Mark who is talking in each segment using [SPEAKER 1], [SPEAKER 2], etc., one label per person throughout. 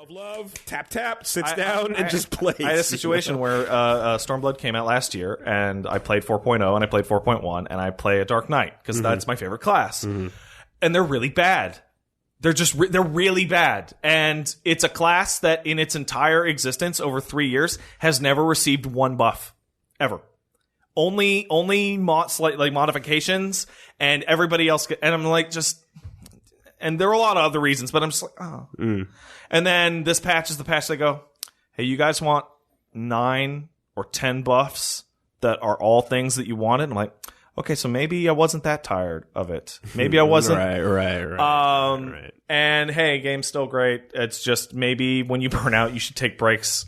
[SPEAKER 1] Love, tap, sits down, and just plays.
[SPEAKER 2] I had a situation where Stormblood came out last year, and I played 4.0, and I played 4.1, and I play a Dark Knight, because that's my favorite class. And they're really bad. They're really bad. And it's a class that, in its entire existence over 3 years, has never received one buff. Ever. Only slight modifications, and everybody else... And I'm like, just... And there are a lot of other reasons, but I'm just like, oh. And then this patch is the patch they go, hey, you guys want 9 or 10 buffs that are all things that you wanted? I'm like, okay, so maybe I wasn't that tired of it. Maybe I wasn't.
[SPEAKER 1] Right.
[SPEAKER 2] And hey, game's still great. It's just maybe when you burn out, you should take breaks.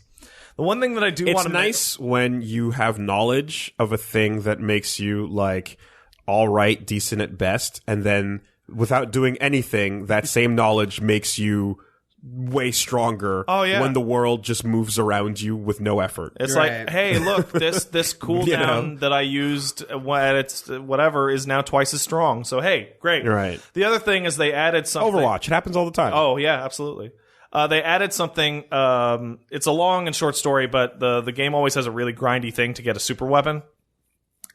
[SPEAKER 2] The one thing that I do want to...
[SPEAKER 1] It's nice when you have knowledge of a thing that makes you, like, all right, decent at best, and then... without doing anything, that same knowledge makes you way stronger when the world just moves around you with no effort.
[SPEAKER 2] It's like, hey, look, this cooldown that I used when it's whatever is now twice as strong. So, hey, great.
[SPEAKER 1] Right.
[SPEAKER 2] The other thing is they added something.
[SPEAKER 1] Overwatch. It happens all the time.
[SPEAKER 2] Oh, yeah, absolutely. They added something. It's a long and short story, but the game always has a really grindy thing to get a super weapon.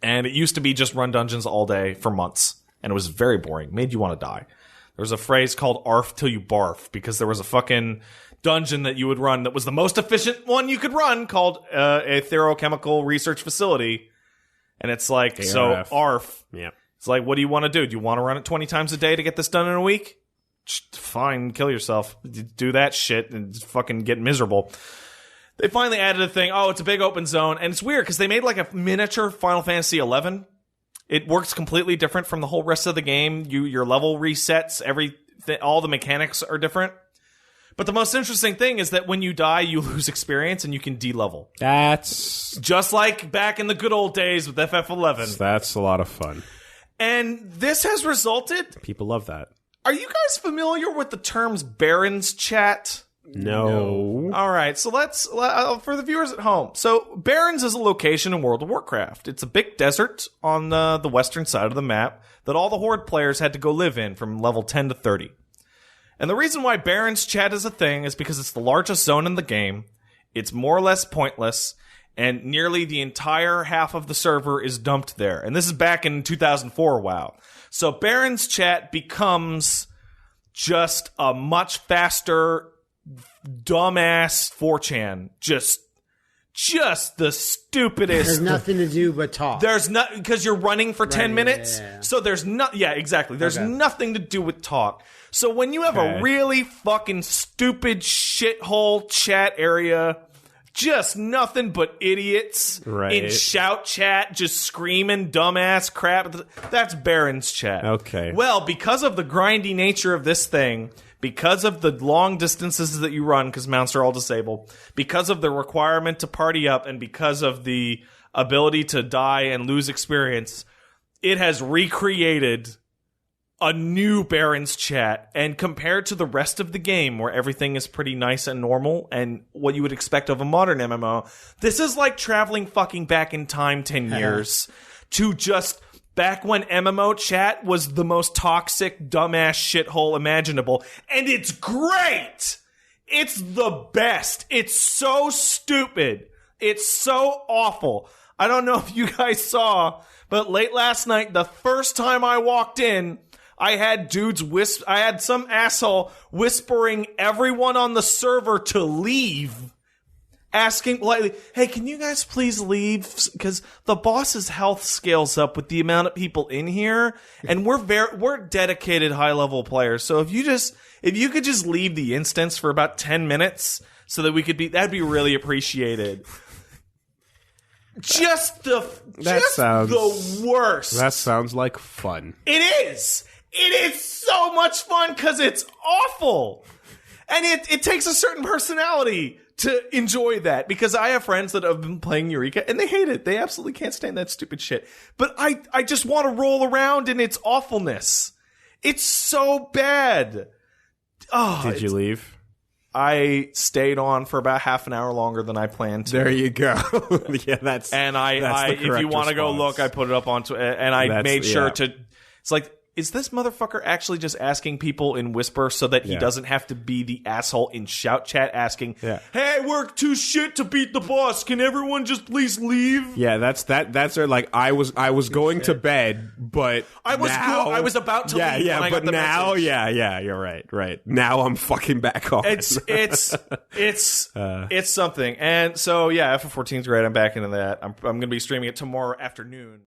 [SPEAKER 2] And it used to be just run dungeons all day for months. And it was very boring. Made you want to die. There was a phrase called "arf till you barf" because there was a fucking dungeon that you would run that was the most efficient one you could run called a Therochemical Research Facility. And it's like, ARF. So ARF.
[SPEAKER 1] Yeah.
[SPEAKER 2] It's like, what do you want to do? Do you want to run it 20 times a day to get this done in a week? Fine, kill yourself. Do that shit and fucking get miserable. They finally added a thing. Oh, it's a big open zone. And it's weird because they made like a miniature Final Fantasy 11. It works completely different from the whole rest of the game. Your level resets, all the mechanics are different. But the most interesting thing is that when you die, you lose experience and you can de-level.
[SPEAKER 1] That's...
[SPEAKER 2] just like back in the good old days with FF11.
[SPEAKER 1] That's a lot of fun.
[SPEAKER 2] And this has resulted...
[SPEAKER 1] people love that.
[SPEAKER 2] Are you guys familiar with the terms Baron's Chat?
[SPEAKER 1] No.
[SPEAKER 2] All right, so let's for the viewers at home. So Barrens is a location in World of Warcraft. It's a big desert on the western side of the map that all the Horde players had to go live in from level 10 to 30. And the reason why Baron's Chat is a thing is because it's the largest zone in the game. It's more or less pointless, and nearly the entire half of the server is dumped there. And this is back in 2004 WoW. So Baron's Chat becomes just a much faster dumbass 4chan, just the stupidest.
[SPEAKER 3] There's nothing to do but talk.
[SPEAKER 2] There's not, because you're running for 10 minutes. Yeah. So there's not. Yeah, exactly. There's nothing to do with talk. So when you have a really fucking stupid shithole chat area, just nothing but idiots in shout chat, just screaming dumbass crap. That's Baron's Chat.
[SPEAKER 1] Okay.
[SPEAKER 2] Well, because of the grindy nature of this thing, because of the long distances that you run, because mounts are all disabled, because of the requirement to party up, and because of the ability to die and lose experience, it has recreated a new Baron's Chat. And compared to the rest of the game, where everything is pretty nice and normal, and what you would expect of a modern MMO, this is like traveling fucking back in time 10 years to just... back when MMO chat was the most toxic, dumbass shithole imaginable. And it's great! It's the best. It's so stupid. It's so awful. I don't know if you guys saw, but late last night, the first time I walked in, I had I had some asshole whispering everyone on the server to leave. Asking politely, hey, can you guys please leave? Because the boss's health scales up with the amount of people in here, and we're dedicated high-level players. So if you could just leave the instance for about 10 minutes so that we could that'd be really appreciated. The worst.
[SPEAKER 1] That sounds like fun.
[SPEAKER 2] It is. It is so much fun because it's awful. And it takes a certain personality to enjoy that, because I have friends that have been playing Eureka and they hate it. They absolutely can't stand that stupid shit. But I just want to roll around in its awfulness. It's so bad. Oh,
[SPEAKER 1] did you leave?
[SPEAKER 2] I stayed on for about half an hour longer than I planned to.
[SPEAKER 1] There you go. Yeah, that's
[SPEAKER 2] and
[SPEAKER 1] that's
[SPEAKER 2] if you want to go look, I put it up onto, and I made sure to. It's like is this motherfucker actually just asking people in whisper so that he doesn't have to be the asshole in shout chat asking, hey, I worked too shit to beat the boss. Can everyone just please leave?
[SPEAKER 1] Yeah, that's like I was going to bed, but
[SPEAKER 2] I was about to leave.
[SPEAKER 1] Yeah,
[SPEAKER 2] when I
[SPEAKER 1] but
[SPEAKER 2] got the
[SPEAKER 1] now,
[SPEAKER 2] message.
[SPEAKER 1] you're right. Now I'm fucking back on.
[SPEAKER 2] It's something. And so FF14 is great. I'm back into that. I'm going to be streaming it tomorrow afternoon.